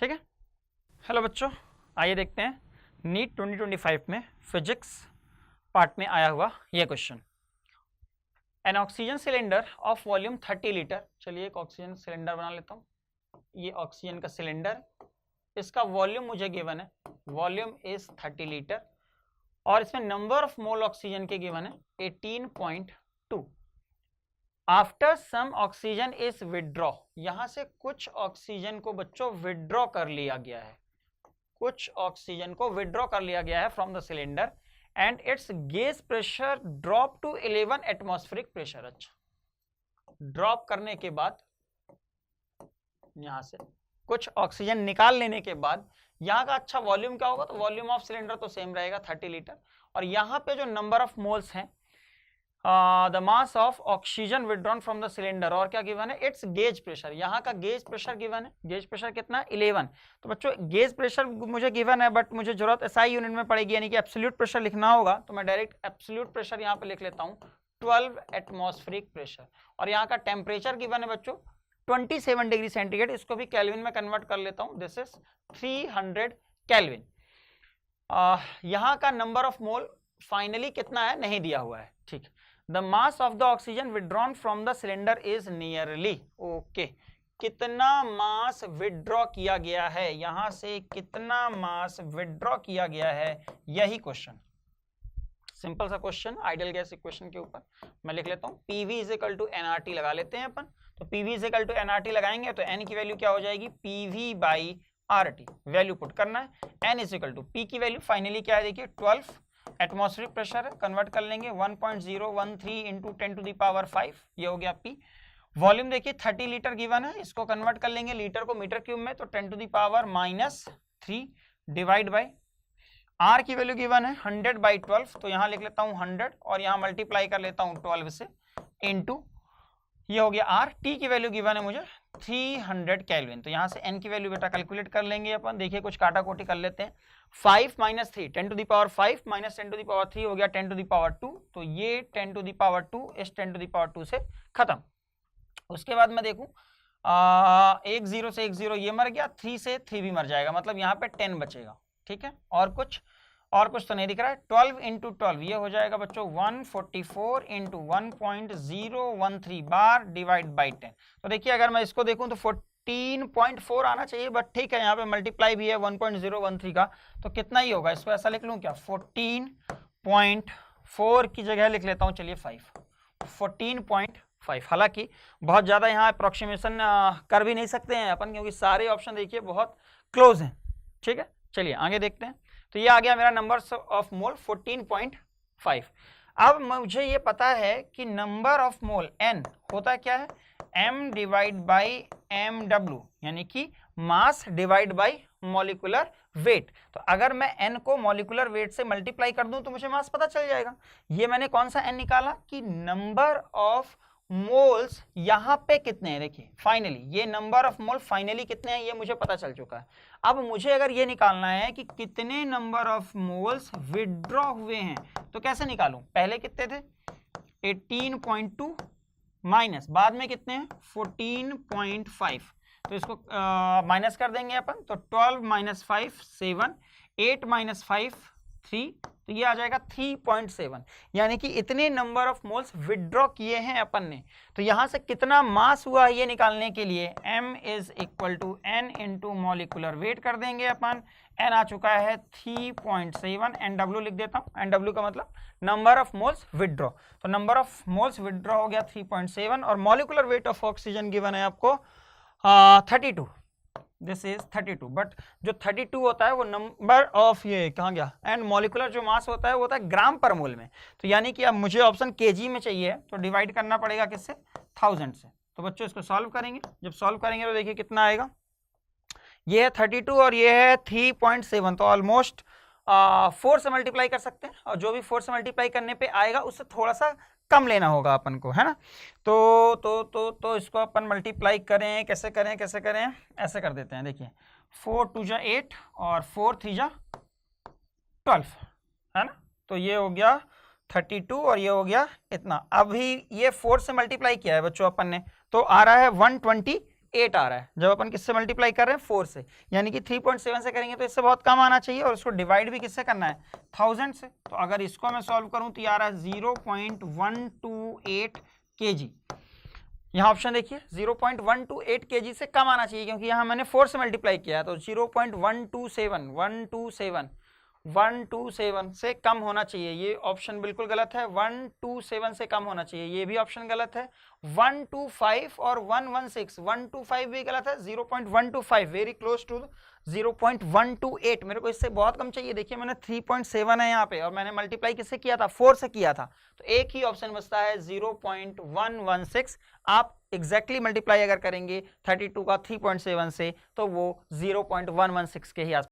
ठीक है। हेलो बच्चों, आइए देखते हैं नीट 2025 में फिजिक्स पार्ट में आया हुआ ये question. N oxygen cylinder of volume 30 litre. चलिए एक ऑक्सीजन सिलेंडर बना लेता हूँ। ये ऑक्सीजन का सिलेंडर, इसका वॉल्यूम मुझे गिवन है, वॉल्यूम इज 30 लीटर और इसमें नंबर ऑफ मोल ऑक्सीजन के गिवन है 18.2। After some oxygen is withdraw, यहां से कुछ ऑक्सीजन को बच्चों विदड्रॉ कर लिया गया है, कुछ ऑक्सीजन को विदड्रॉ कर लिया गया है from the cylinder and its gauge pressure drop to 11 atmospheric pressure. अच्छा, ड्रॉप करने के बाद यहां से कुछ ऑक्सीजन निकाल लेने के बाद यहाँ का अच्छा वॉल्यूम क्या होगा, तो वॉल्यूम ऑफ सिलेंडर तो सेम रहेगा 30 लीटर और यहाँ पे जो नंबर ऑफ मोल्स हैं, the mass of oxygen withdrawn from the cylinder और क्या गिवन है, इट्स गेज प्रेशर। यहाँ का गेज प्रेशर गिवन है, गेज प्रेशर कितना 11। तो बच्चों गेज प्रेशर मुझे गिवन है बट मुझे जरूरत एसआई यूनिट में पड़ेगी, यानी कि एब्सोल्यूट प्रेशर लिखना होगा, तो मैं डायरेक्ट एब्सोल्यूट प्रेशर यहाँ पे लिख लेता हूँ 12 एटमॉस्फेरिक प्रेशर। और यहाँ का टेम्परेचर गिवन है बच्चों 27 डिग्री सेंटीग्रेड, इसको भी केल्विन में कन्वर्ट कर लेता हूँ, दिस इज 300 केल्विन। यहाँ का नंबर ऑफ मोल फाइनली कितना है नहीं दिया हुआ है, ठीक। The mass of the oxygen withdrawn from the cylinder is nearly, okay, कितना मास विदड्रॉ किया गया है, यहां से कितना मास विदड्रॉ किया गया है, यही क्वेश्चन, सिंपल सा क्वेश्चन आइडियल गैस इक्वेशन के ऊपर मैं लिख लेता हूं। PV is equal to NRT लगा लेते हैं अपन, तो PV is equal to NRT लगाएंगे तो एन की वैल्यू क्या हो जाएगी, PV by RT, value put करना है। N is equal to P की वैल्यू फाइनली क्या है देखिए 12 एटमॉस्फेरिक प्रेशर है, कन्वर्ट कर लेंगे 1.013 इंटू 10 टू द पावर 5, ये हो गया पी। वॉल्यूम देखिए 30 लीटर गिवन है, इसको कन्वर्ट कर लेंगे लीटर को मीटर क्यूब में, तो 10 to the power -3 divide by R की वैल्यू गिवन है 100/12, तो यहाँ लिख लेता हूँ 100 और यहाँ मल्टीप्लाई कर लेता हूँ 12 से इंटू, ये हो गया आर। टी की वैल्यू गिवन है मुझे 300 केल्विन, तो यहाँ से एन की वैल्यू बेटा कैलकुलेट कर लेंगे अपन, देखिए कुछ काटा कोटी कर लेते हैं। 5 - 3 10 to the power 5 minus 10 to the power 3 हो गया 10 टू द पावर 2, तो ये 10 टू द पावर 2 इस 10 टू द पावर 2 से खत्म। उसके बाद मैं देखूं 1 0 से 1 0 ये मर गया, 3 से 3 भी मर जाएगा, मतलब यहाँ पे 10 बचेगा, ठीक है। और कुछ तो नहीं दिख रहा है। 12 इंटू 12 ये हो जाएगा बच्चों 144 इंटू 1.013 बार डिवाइड बाई 10। तो देखिए अगर मैं इसको देखूं तो 14.4 आना चाहिए, बट ठीक है यहाँ पे मल्टीप्लाई भी है 1.013 का, तो कितना ही होगा, इसको ऐसा लिख लूं क्या 14.4 की जगह लिख लेता हूँ, चलिए 14.5। हालांकि बहुत ज्यादा यहाँ अप्रोक्सीमेशन कर भी नहीं सकते हैं अपन, क्योंकि सारे ऑप्शन देखिए बहुत क्लोज हैं, ठीक है। चलिए आगे देखते हैं। तो ये आ गया मेरा नंबर ऑफ मोल 14.5। अब मुझे ये पता है कि नंबर ऑफ मोल n होता क्या है, m divide by M W, यानी कि mass divide by molecular weight. तो अगर मैं n को मॉलिक्यूलर वेट से मल्टीप्लाई कर दूं तो मुझे मास पता चल जाएगा। ये मैंने कौन सा n निकाला कि नंबर ऑफ मोल्स यहाँ पे कितने हैं, देखिए फाइनली ये नंबर ऑफ मोल फाइनली कितने हैं ये मुझे पता चल चुका है। अब मुझे अगर ये निकालना है कि कितने नंबर ऑफ मोल्स विदड्रॉ हुए हैं, तो कैसे निकालूं, पहले कितने थे 18.2 माइनस बाद में कितने हैं 14.5, तो इसको माइनस कर देंगे अपन, तो 12 - 5 7, 8 - 5 3, तो ये आ जाएगा 3.7, यानी कि इतने नंबर ऑफ मोल्स विदड्रॉ किए हैं अपन ने। तो यहां से कितना मास हुआ है ये निकालने के लिए m is equal to n into molecular weight कर देंगे अपन, n आ चुका है 3.7, NW लिख देता हूं, NW का मतलब नंबर ऑफ मोल्स विदड्रॉ, तो नंबर ऑफ मोल्स विदड्रॉ हो गया 3.7 और molecular weight of oxygen given है आपको 32, दिस इज 32। बट जो 32 होता है वो नंबर ऑफ, ये कहाँ गया, एंड मॉलिक्यूलर जो मास होता है वो होता है ग्राम पर मोल में, तो यानी कि अब मुझे ऑप्शन केजी में चाहिए तो डिवाइड करना पड़ेगा किससे 1000 से। तो बच्चों इसको सॉल्व करेंगे, जब सॉल्व करेंगे तो देखिए कितना आएगा, ये है 32 और ये है 3.7, तो ऑलमोस्ट 4 से मल्टीप्लाई कर सकते हैं, और जो भी 4 से मल्टीप्लाई करने पे आएगा उससे थोड़ा सा कम लेना होगा अपन को, है ना। तो इसको अपन मल्टीप्लाई करें, कैसे करें ऐसे कर देते हैं, देखिए 4 2 जा 8 और 4 3 जा 12, है ना। तो ये हो गया 32 और ये हो गया इतना। अभी ये 4 से मल्टीप्लाई किया है बच्चों अपन ने, तो आ रहा है 120 3.8 आ रहा है जब अपन किससे मल्टीप्लाई कर रहे हैं 4 से, यानी कि 3.7 से करेंगे तो इससे बहुत कम आना चाहिए और इसको डिवाइड भी किससे करना है 1000 से। तो अगर इसको मैं सॉल्व करूं तो ये आ रहा है 0.128 kg। यहाँ ऑप्शन देखिए 0.128 kg से कम आना चाहिए क्योंकि यहाँ मैंने 4 से मल्टीप्लाई किया है, तो 127 से कम होना चाहिए, ये ऑप्शन बिल्कुल गलत है। 127 से कम होना चाहिए, ये भी ऑप्शन गलत है। 125 और 116, 125 भी गलत है। 0.125 वेरी क्लोज टू 0.128, मेरे को इससे बहुत कम चाहिए। देखिए मैंने 3.7 है यहाँ पे और मैंने मल्टीप्लाई किससे किया था 4 से किया था, तो एक ही ऑप्शन बचता है 0.116। आप एग्जैक्टली मल्टीप्लाई अगर करेंगे 32 का 3.7 से तो वो 0.116 के ही आसपास